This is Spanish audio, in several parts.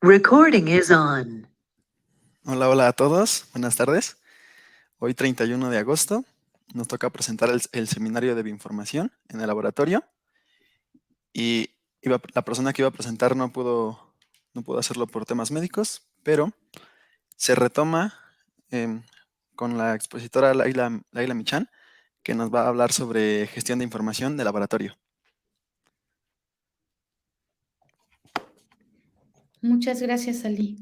Recording is on. Hola, hola a todos. Buenas tardes. Hoy 31 de agosto nos toca presentar el seminario de bioinformación en el laboratorio y la persona que iba a presentar no pudo hacerlo por temas médicos, pero se retoma em, con la expositora Laila Michan, que nos va a hablar sobre gestión de información de laboratorio. Muchas gracias, Ali.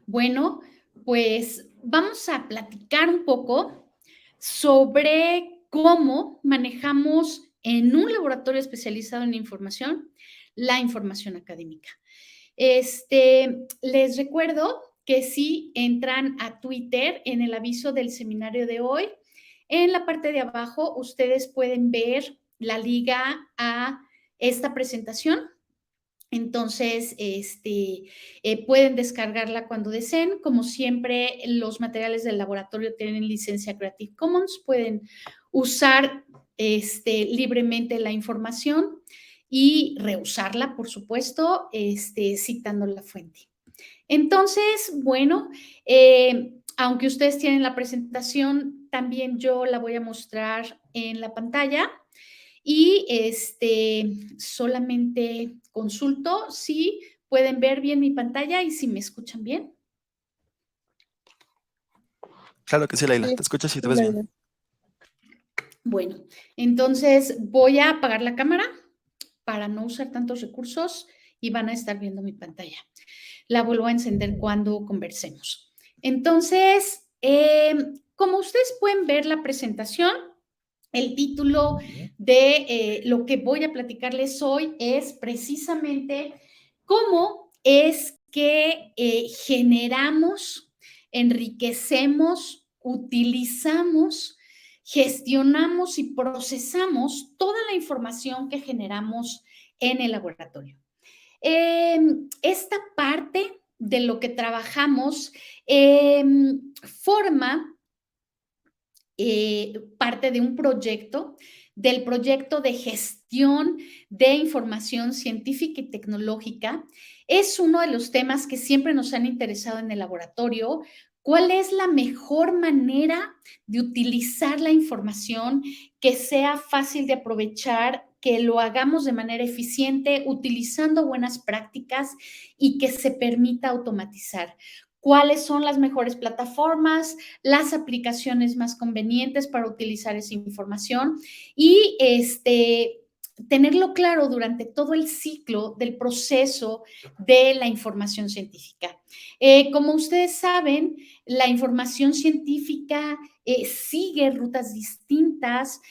Bueno, pues vamos a platicar un poco sobre cómo manejamos en un laboratorio especializado en información la información académica. Les recuerdo que si entran a Twitter en el aviso del seminario de hoy, en la parte de abajo ustedes pueden ver la liga a esta presentación. Entonces, pueden descargarla cuando deseen. Como siempre, los materiales del laboratorio tienen licencia Creative Commons. Pueden usar libremente la información y reusarla, por supuesto, citando la fuente. Entonces, bueno, aunque ustedes tienen la presentación, también yo la voy a mostrar en la pantalla. Y solamente consulto si pueden ver bien mi pantalla y si me escuchan bien. Claro que sí, Laila. Te escuchas y te ves bien. Bueno, entonces voy a apagar la cámara para no usar tantos recursos y van a estar viendo mi pantalla. La vuelvo a encender cuando conversemos. Entonces, como ustedes pueden ver la presentación, el título de lo que voy a platicarles hoy es precisamente cómo es que generamos, enriquecemos, utilizamos, gestionamos y procesamos toda la información que generamos en el laboratorio. Esta parte de lo que trabajamos forma parte de un proyecto, del proyecto de gestión de información científica y tecnológica. Es uno de los temas que siempre nos han interesado en el laboratorio. ¿Cuál es la mejor manera de utilizar la información que sea fácil de aprovechar, que lo hagamos de manera eficiente, utilizando buenas prácticas y que se permita automatizar? ¿Cuáles son las mejores plataformas, las aplicaciones más convenientes para utilizar esa información? Y tenerlo claro durante todo el ciclo del proceso de la información científica. Como ustedes saben, la información científica sigue rutas distintas,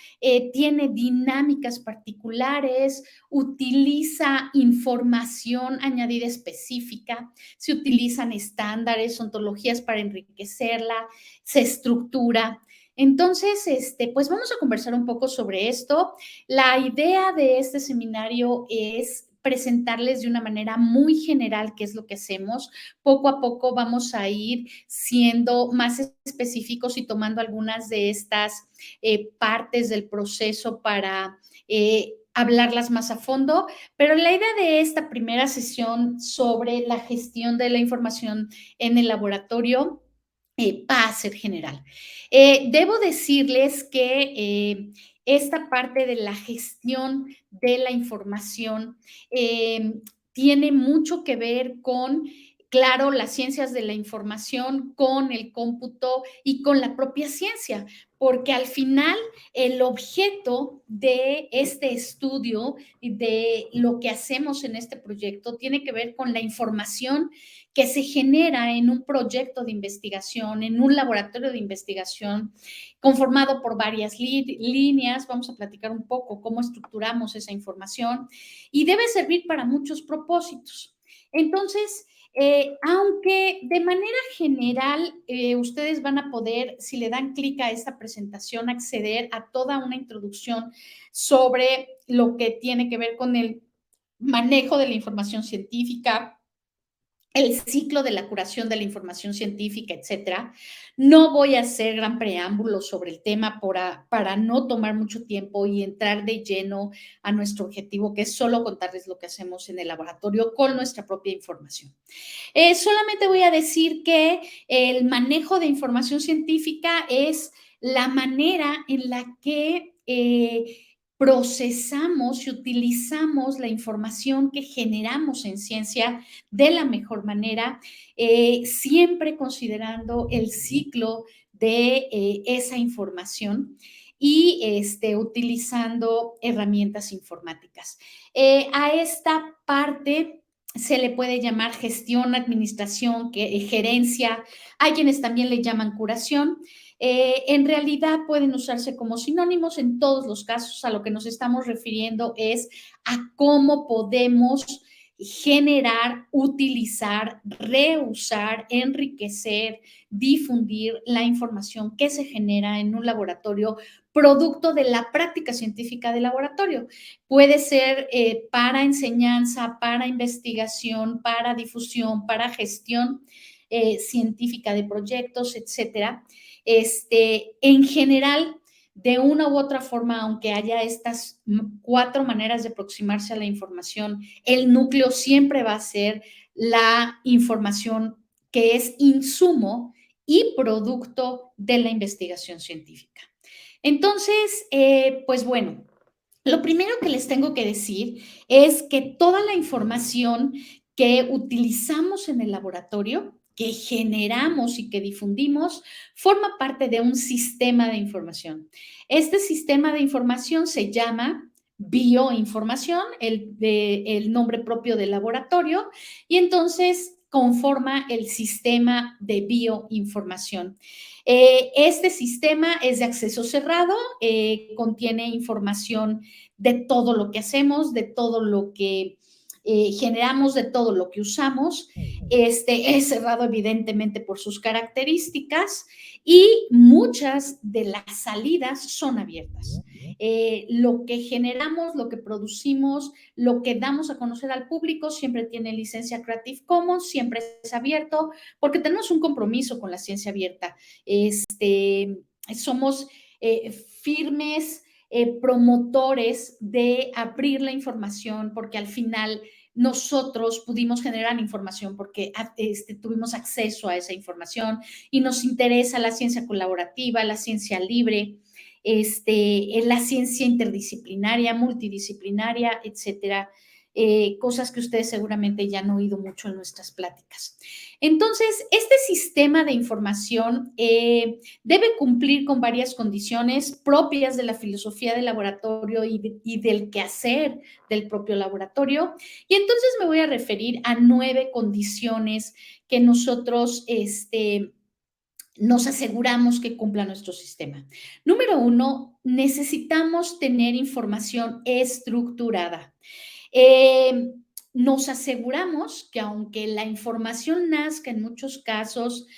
tiene dinámicas particulares, utiliza información añadida específica, se utilizan estándares, ontologías para enriquecerla, se estructura. Entonces, pues vamos a conversar un poco sobre esto. La idea de este seminario es presentarles de una manera muy general qué es lo que hacemos. Poco a poco vamos a ir siendo más específicos y tomando algunas de estas partes del proceso para hablarlas más a fondo, pero la idea de esta primera sesión sobre la gestión de la información en el laboratorio va a ser general. Debo decirles que esta parte de la gestión de la información tiene mucho que ver con, claro, las ciencias de la información, con el cómputo y con la propia ciencia, porque al final el objeto de este estudio y de lo que hacemos en este proyecto tiene que ver con la información que se genera en un proyecto de investigación, en un laboratorio de investigación conformado por varias líneas. Vamos a platicar un poco cómo estructuramos esa información y debe servir para muchos propósitos. Entonces, aunque de manera general ustedes van a poder, si le dan clic a esta presentación, acceder a toda una introducción sobre lo que tiene que ver con el manejo de la información científica, el ciclo de la curación de la información científica, etcétera. No voy a hacer gran preámbulo sobre el tema para no tomar mucho tiempo y entrar de lleno a nuestro objetivo, que es solo contarles lo que hacemos en el laboratorio con nuestra propia información. Solamente voy a decir que el manejo de información científica es la manera en la que procesamos y utilizamos la información que generamos en ciencia de la mejor manera, siempre considerando el ciclo de esa información y utilizando herramientas informáticas. A esta parte se le puede llamar gestión, administración, gerencia, hay quienes también le llaman curación. En realidad pueden usarse como sinónimos en todos los casos. A lo que nos estamos refiriendo es a cómo podemos generar, utilizar, reusar, enriquecer, difundir la información que se genera en un laboratorio, producto de la práctica científica del laboratorio. Puede ser para enseñanza, para investigación, para difusión, para gestión científica de proyectos, etcétera. En general, de una u otra forma, aunque haya estas 4 maneras de aproximarse a la información, el núcleo siempre va a ser la información que es insumo y producto de la investigación científica. Entonces, pues bueno, lo primero que les tengo que decir es que toda la información que utilizamos en el laboratorio, que generamos y que difundimos, forma parte de un sistema de información. Este sistema de información se llama bioinformación, el nombre propio del laboratorio, y entonces conforma el sistema de bioinformación. Este sistema es de acceso cerrado, contiene información de todo lo que hacemos, de todo lo que generamos, de todo lo que usamos. Es cerrado evidentemente por sus características y muchas de las salidas son abiertas. Lo que generamos, lo que producimos, lo que damos a conocer al público siempre tiene licencia Creative Commons, siempre es abierto, porque tenemos un compromiso con la ciencia abierta. Somos firmes promotores de abrir la información, porque al final nosotros pudimos generar información porque tuvimos acceso a esa información y nos interesa la ciencia colaborativa, la ciencia libre, la ciencia interdisciplinaria, multidisciplinaria, etcétera. Cosas que ustedes seguramente ya han oído mucho en nuestras pláticas. Entonces, este sistema de información debe cumplir con varias condiciones propias de la filosofía del laboratorio y del quehacer del propio laboratorio. Y entonces me voy a referir a 9 condiciones que nosotros nos aseguramos que cumpla nuestro sistema. Número 1, necesitamos tener información estructurada. Nos aseguramos que aunque la información nazca en muchos casos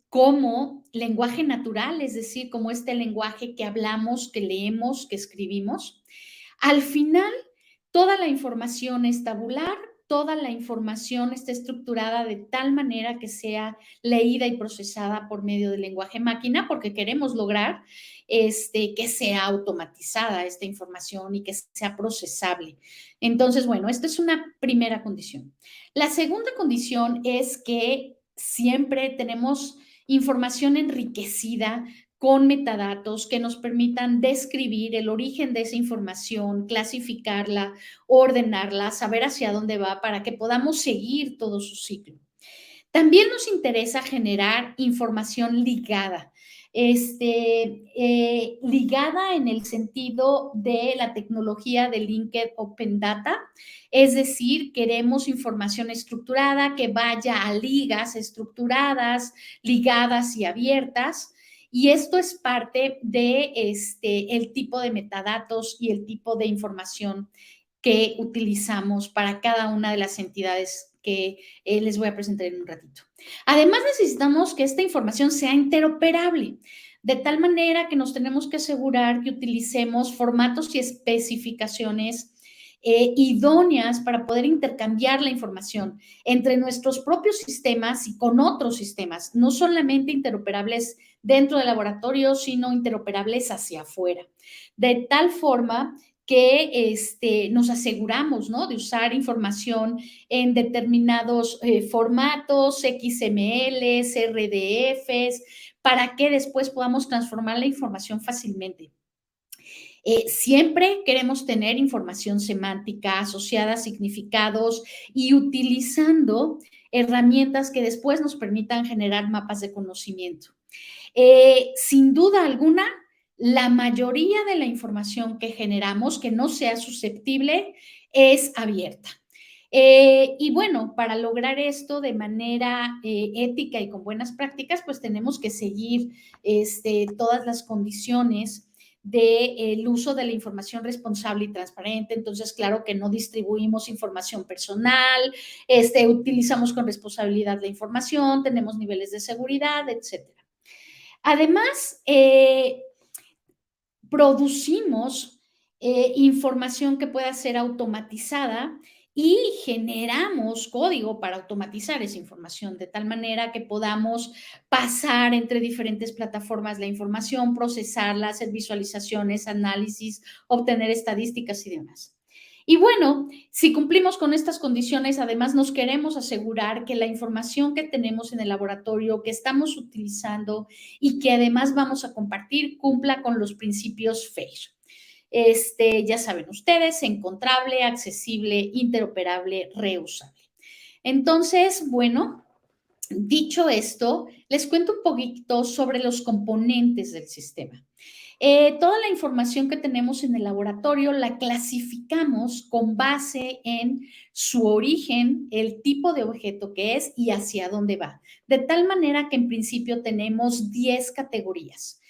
como lenguaje natural, es decir, como este lenguaje que hablamos, que leemos, que escribimos, al final toda la información es tabular, toda la información está estructurada de tal manera que sea leída y procesada por medio del lenguaje máquina, porque queremos lograr que sea automatizada esta información y que sea procesable. Entonces, bueno, esta es una primera condición. La segunda condición es que siempre tenemos información enriquecida con metadatos que nos permitan describir el origen de esa información, clasificarla, ordenarla, saber hacia dónde va para que podamos seguir todo su ciclo. También nos interesa generar información ligada. Ligada en el sentido de la tecnología de Linked Open Data, es decir, queremos información estructurada que vaya a ligas estructuradas, ligadas y abiertas. Y esto es parte de el tipo de metadatos y el tipo de información que utilizamos para cada una de las entidades que les voy a presentar en un ratito. Además, necesitamos que esta información sea interoperable, de tal manera que nos tenemos que asegurar que utilicemos formatos y especificaciones idóneas para poder intercambiar la información entre nuestros propios sistemas y con otros sistemas, no solamente interoperables dentro del laboratorio, sino interoperables hacia afuera. De tal forma que nos aseguramos, ¿no?, de usar información en determinados formatos, XMLs, RDFs, para que después podamos transformar la información fácilmente. Siempre queremos tener información semántica asociada a significados y utilizando herramientas que después nos permitan generar mapas de conocimiento. Sin duda alguna, la mayoría de la información que generamos, que no sea susceptible, es abierta. Y bueno, para lograr esto de manera ética y con buenas prácticas, pues tenemos que seguir todas las condiciones del uso de la información responsable y transparente. Entonces, claro que no distribuimos información personal, utilizamos con responsabilidad la información, tenemos niveles de seguridad, etcétera. Además, producimos información que pueda ser automatizada y generamos código para automatizar esa información de tal manera que podamos pasar entre diferentes plataformas la información, procesarla, hacer visualizaciones, análisis, obtener estadísticas y demás. Y bueno, si cumplimos con estas condiciones, además nos queremos asegurar que la información que tenemos en el laboratorio, que estamos utilizando y que además vamos a compartir, cumpla con los principios FAIR. Ya saben ustedes, encontrable, accesible, interoperable, reusable. Entonces, bueno, dicho esto, les cuento un poquito sobre los componentes del sistema. Toda la información que tenemos en el laboratorio la clasificamos con base en su origen, el tipo de objeto que es y hacia dónde va. De tal manera que en principio tenemos 10 categorías.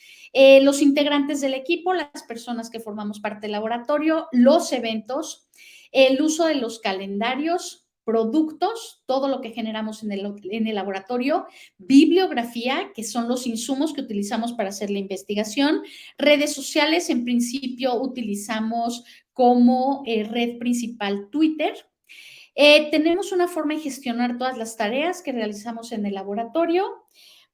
Los integrantes del equipo, las personas que formamos parte del laboratorio, los eventos, el uso de los calendarios, productos, todo lo que generamos en el laboratorio, bibliografía, que son los insumos que utilizamos para hacer la investigación, redes sociales, en principio utilizamos como red principal Twitter. Tenemos una forma de gestionar todas las tareas que realizamos en el laboratorio.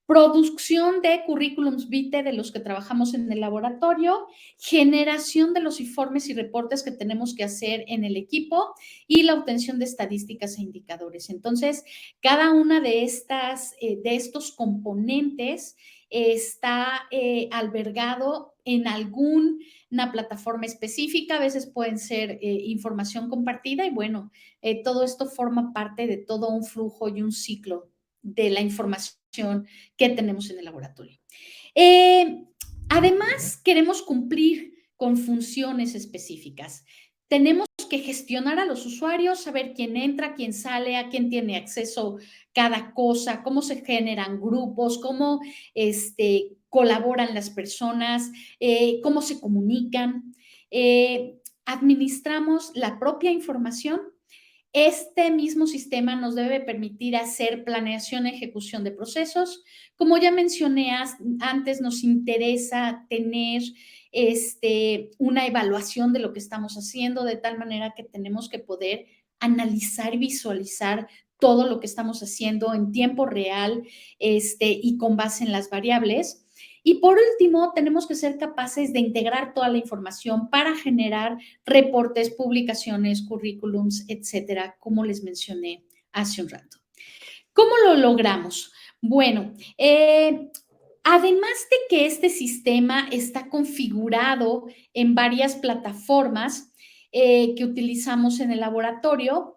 Producción de currículums vitae de los que trabajamos en el laboratorio, generación de los informes y reportes que tenemos que hacer en el equipo y la obtención de estadísticas e indicadores. Entonces, cada una de estos componentes está albergado en alguna plataforma específica, a veces pueden ser información compartida y bueno, todo esto forma parte de todo un flujo y un ciclo de la información que tenemos en el laboratorio. Además, queremos cumplir con funciones específicas. Tenemos que gestionar a los usuarios, saber quién entra, quién sale, a quién tiene acceso cada cosa, cómo se generan grupos, cómo colaboran las personas, cómo se comunican. Administramos la propia información. Este mismo sistema nos debe permitir hacer planeación y ejecución de procesos. Como ya mencioné antes, nos interesa tener una evaluación de lo que estamos haciendo, de tal manera que tenemos que poder analizar y visualizar todo lo que estamos haciendo en tiempo real y con base en las variables. Y por último, tenemos que ser capaces de integrar toda la información para generar reportes, publicaciones, currículums, etcétera, como les mencioné hace un rato. ¿Cómo lo logramos? Bueno, además de que este sistema está configurado en varias plataformas que utilizamos en el laboratorio,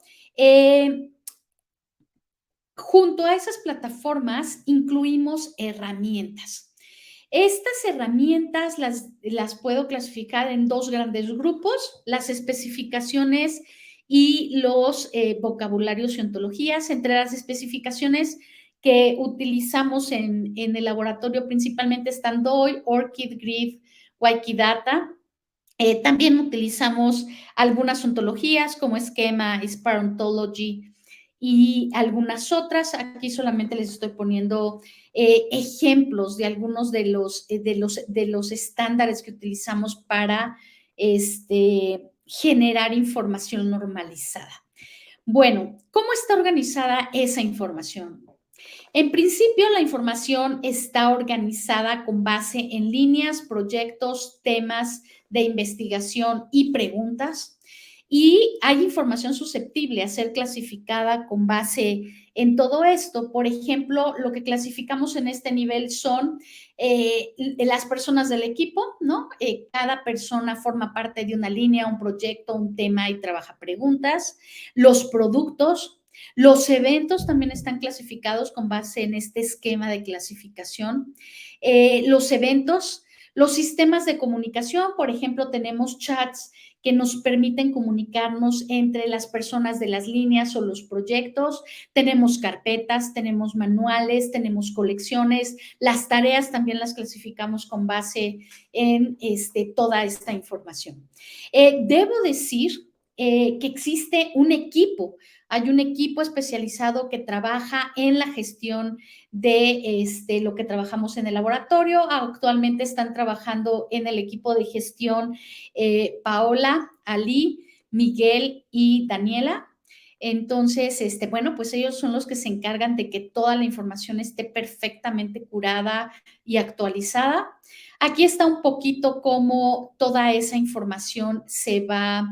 junto a esas plataformas incluimos herramientas. Estas herramientas las puedo clasificar en dos grandes grupos, las especificaciones y los vocabularios y ontologías. Entre las especificaciones que utilizamos en el laboratorio principalmente están DOI, ORCID, Grid, Wikidata. También utilizamos algunas ontologías como Schema, Spark Ontology y algunas otras. Aquí solamente les estoy poniendo ejemplos de algunos de los estándares que utilizamos para generar información normalizada. Bueno, ¿cómo está organizada esa información? En principio, la información está organizada con base en líneas, proyectos, temas de investigación y preguntas. Y hay información susceptible a ser clasificada con base en todo esto. Por ejemplo, lo que clasificamos en este nivel son las personas del equipo, ¿no? Cada persona forma parte de una línea, un proyecto, un tema y trabaja preguntas. Los productos, los eventos también están clasificados con base en este esquema de clasificación. Los eventos, los sistemas de comunicación, por ejemplo, tenemos chats que nos permiten comunicarnos entre las personas de las líneas o los proyectos. Tenemos carpetas, tenemos manuales, tenemos colecciones. Las tareas también las clasificamos con base en toda esta información. Debo decir que existe un equipo. Hay un equipo especializado que trabaja en la gestión de lo que trabajamos en el laboratorio. Actualmente están trabajando en el equipo de gestión Paola, Ali, Miguel y Daniela. Entonces, bueno, pues ellos son los que se encargan de que toda la información esté perfectamente curada y actualizada. Aquí está un poquito cómo toda esa información se va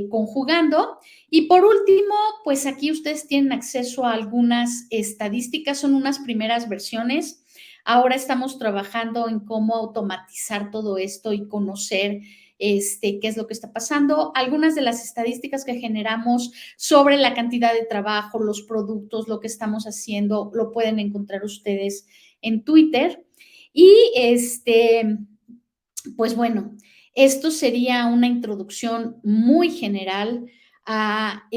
conjugando. Y por último, pues aquí ustedes tienen acceso a algunas estadísticas, son unas primeras versiones. Ahora estamos trabajando en cómo automatizar todo esto y conocer qué es lo que está pasando. Algunas de las estadísticas que generamos sobre la cantidad de trabajo, los productos, lo que estamos haciendo, lo pueden encontrar ustedes en Twitter. Y pues bueno, esto sería una introducción muy general a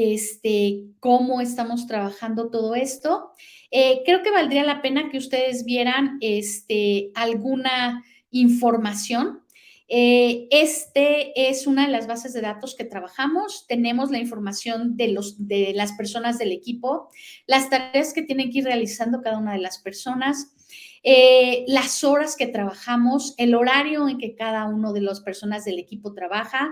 cómo estamos trabajando todo esto. Creo que valdría la pena que ustedes vieran alguna información. Es una de las bases de datos que trabajamos. Tenemos la información de las personas del equipo, las tareas que tienen que ir realizando cada una de las personas, las horas que trabajamos, el horario en que cada uno de las personas del equipo trabaja,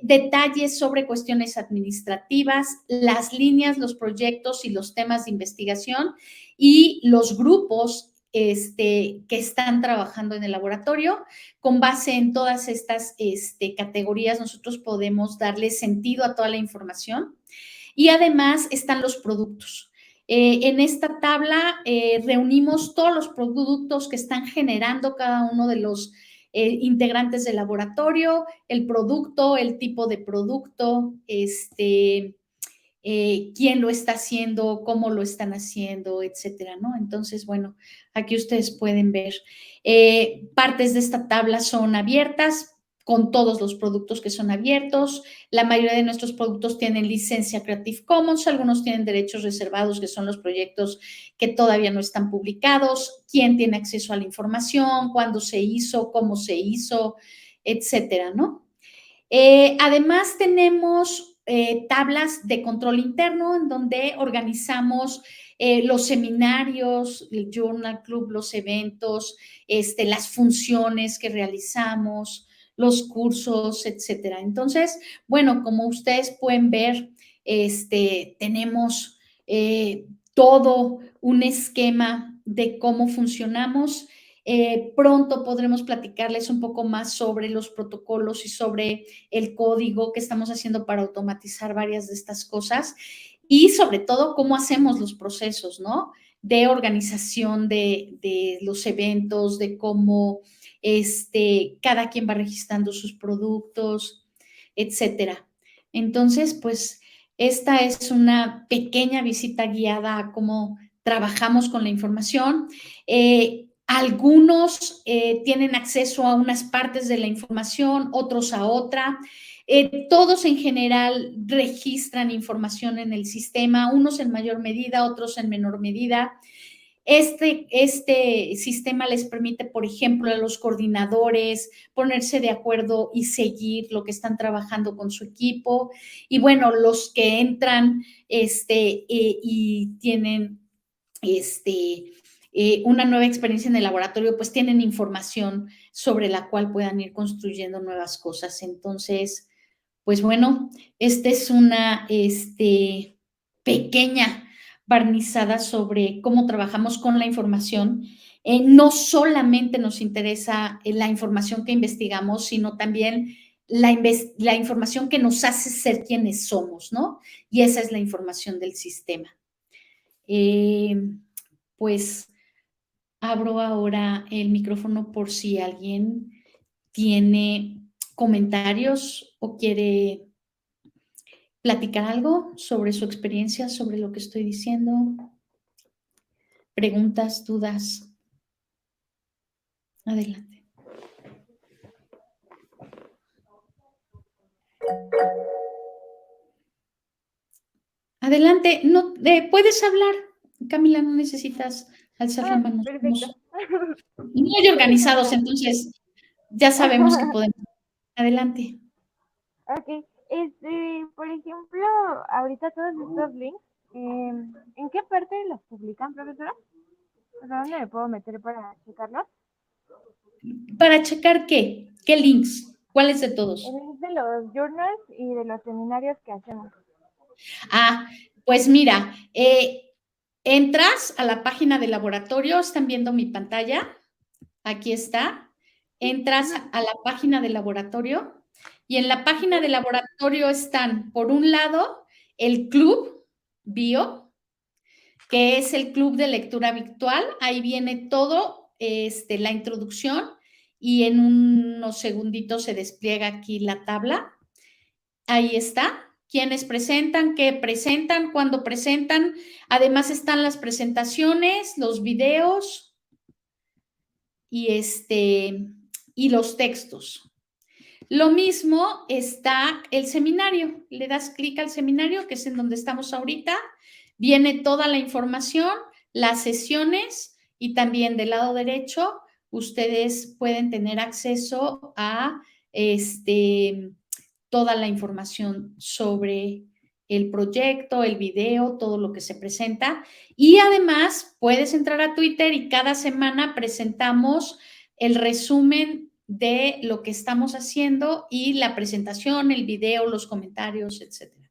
detalles sobre cuestiones administrativas, las líneas, los proyectos y los temas de investigación y los grupos que están trabajando en el laboratorio. Con base en todas estas categorías, nosotros podemos darle sentido a toda la información. Y además están los productos. En esta tabla reunimos todos los productos que están generando cada uno de los integrantes del laboratorio, el producto, el tipo de producto, quién lo está haciendo, cómo lo están haciendo, etcétera, ¿no? Entonces, bueno, aquí ustedes pueden ver. Partes de esta tabla son abiertas, con todos los productos que son abiertos. La mayoría de nuestros productos tienen licencia Creative Commons, algunos tienen derechos reservados, que son los proyectos que todavía no están publicados, quién tiene acceso a la información, cuándo se hizo, cómo se hizo, etcétera, ¿no? Además, tenemos tablas de control interno en donde organizamos los seminarios, el Journal Club, los eventos, las funciones que realizamos, los cursos, etcétera. Entonces, bueno, como ustedes pueden ver, tenemos todo un esquema de cómo funcionamos. Pronto podremos platicarles un poco más sobre los protocolos y sobre el código que estamos haciendo para automatizar varias de estas cosas y sobre todo cómo hacemos los procesos, ¿no? De organización de los eventos, de cómo cada quien va registrando sus productos, etcétera. Entonces, pues, esta es una pequeña visita guiada a cómo trabajamos con la información. Algunos tienen acceso a unas partes de la información, otros a otra. Todos en general registran información en el sistema, unos en mayor medida, otros en menor medida. Este sistema les permite, por ejemplo, a los coordinadores ponerse de acuerdo y seguir lo que están trabajando con su equipo. Y bueno, los que entran y tienen una nueva experiencia en el laboratorio, pues tienen información sobre la cual puedan ir construyendo nuevas cosas. Entonces, Pues bueno, esta es una pequeña barnizada sobre cómo trabajamos con la información. No solamente nos interesa la información que investigamos, sino también la información que nos hace ser quienes somos, ¿no? Y esa es la información del sistema. Pues abro ahora el micrófono por si alguien tiene comentarios o quiere platicar algo sobre su experiencia, sobre lo que estoy diciendo. Preguntas, dudas. Adelante. Adelante, no, puedes hablar, Camila, no necesitas alzar la mano. Perfecto. Somos muy organizados, entonces ya sabemos que podemos. Adelante. Ok, por ejemplo, ahorita todos estos links, ¿en qué parte los publican, profesora? O sea, ¿dónde me puedo meter para checarlos? ¿Para checar qué? ¿Qué links? ¿Cuáles de todos? El link de los journals y de los seminarios que hacemos. Ah, pues mira, entras a la página del laboratorio, están viendo mi pantalla, aquí está, entras a la página del laboratorio y en la página del laboratorio están, por un lado, el club bio, que es el club de lectura virtual, ahí viene todo, la introducción y en unos segunditos se despliega aquí la tabla, ahí está. Quienes presentan, qué presentan, cuándo presentan. Además están las presentaciones, los videos y los textos. Lo mismo está el seminario. Le das clic al seminario, que es en donde estamos ahorita. Viene toda la información, las sesiones y también del lado derecho ustedes pueden tener acceso a toda la información sobre el proyecto, el video, todo lo que se presenta. Y además puedes entrar a Twitter y cada semana presentamos el resumen de lo que estamos haciendo y la presentación, el video, los comentarios, etcétera.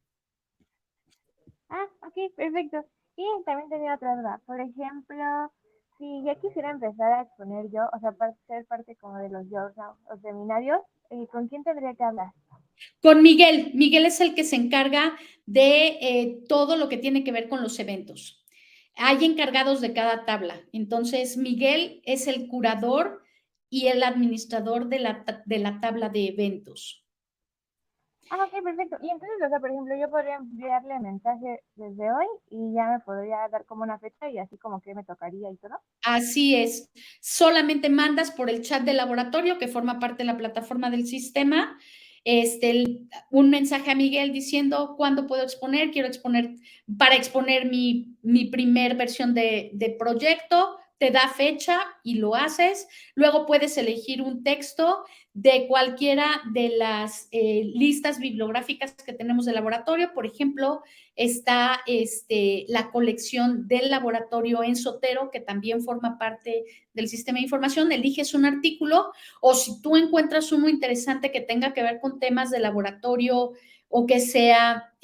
Ah, ok, perfecto. Y también tenía otra duda. Por ejemplo, si ya quisiera empezar a exponer yo, o sea, para ser parte como de los journals o seminarios, ¿con quién tendría que hablar? Con Miguel. Miguel es el que se encarga de todo lo que tiene que ver con los eventos. Hay encargados de cada tabla. Entonces, Miguel es el curador y el administrador de la tabla de eventos. Ah, ok, perfecto. Y entonces, o sea, por ejemplo, yo podría enviarle mensaje desde hoy y ya me podría dar como una fecha y así como que me tocaría y todo. Así es. Solamente mandas por el chat del laboratorio, que forma parte de la plataforma del sistema, un mensaje a Miguel diciendo cuándo puedo exponer, quiero exponer, para exponer mi primer versión de proyecto, te da fecha y lo haces. Luego puedes elegir un texto de cualquiera de las listas bibliográficas que tenemos del laboratorio. Por ejemplo, está la colección del laboratorio en Sotero, que también forma parte del sistema de información. Eliges un artículo o si tú encuentras uno interesante que tenga que ver con temas de laboratorio o que sea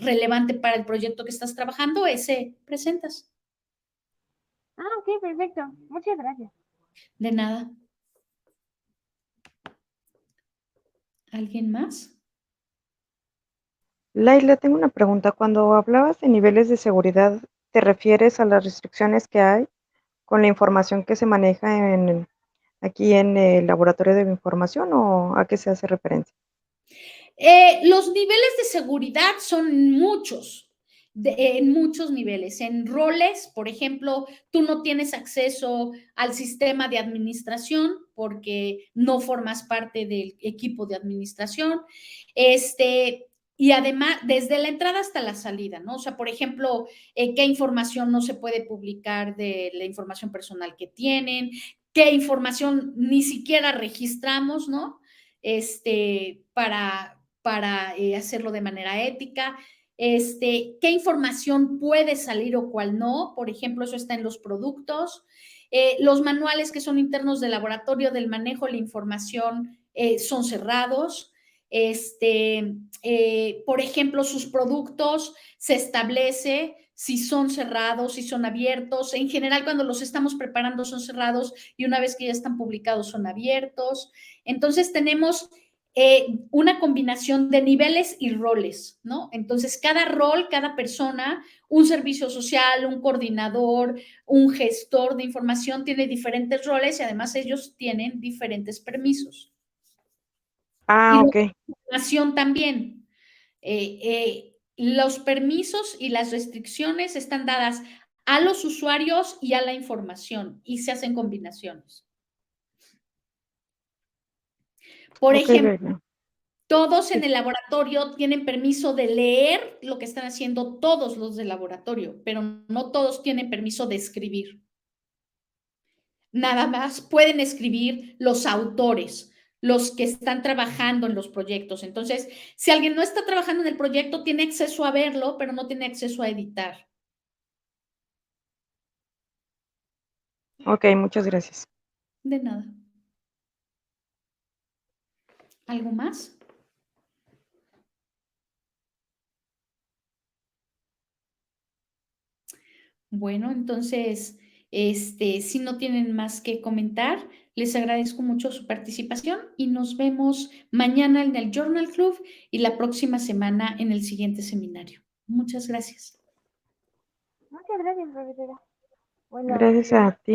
relevante para el proyecto que estás trabajando, ese presentas. Ah, ok, perfecto. Muchas gracias. De nada. ¿Alguien más? Laila, tengo una pregunta. Cuando hablabas de niveles de seguridad, ¿te refieres a las restricciones que hay con la información que se maneja aquí en el laboratorio de información o a qué se hace referencia? Los niveles de seguridad son muchos, en muchos niveles. En roles, por ejemplo, tú no tienes acceso al sistema de administración porque no formas parte del equipo de administración. Y además, desde la entrada hasta la salida, ¿no? O sea, por ejemplo, qué información no se puede publicar de la información personal que tienen, qué información ni siquiera registramos, ¿no? Para hacerlo de manera ética, qué información puede salir o cuál no, por ejemplo, eso está en los productos, los manuales que son internos del laboratorio del manejo de la información son cerrados, Por ejemplo, sus productos se establece si son cerrados, si son abiertos. En general, cuando los estamos preparando son cerrados y una vez que ya están publicados son abiertos. Entonces, tenemos una combinación de niveles y roles, ¿no? Entonces, cada rol, cada persona, un servicio social, un coordinador, un gestor de información tiene diferentes roles y además ellos tienen diferentes permisos. Ah, Y ok. la información también. Los permisos y las restricciones están dadas a los usuarios y a la información y se hacen combinaciones. Por Ok, ejemplo, Reina. todos en el laboratorio tienen permiso de leer lo que están haciendo todos los del laboratorio, pero no todos tienen permiso de escribir. Nada más pueden escribir los autores, los que están trabajando en los proyectos. Entonces, si alguien no está trabajando en el proyecto, tiene acceso a verlo, pero no tiene acceso a editar. Ok, muchas gracias. De nada. ¿Algo más? Bueno, entonces, si no tienen más que comentar, les agradezco mucho su participación y nos vemos mañana en el Journal Club y la próxima semana en el siguiente seminario. Muchas gracias. Muchas gracias, profesora. Bueno, Gracias a ti.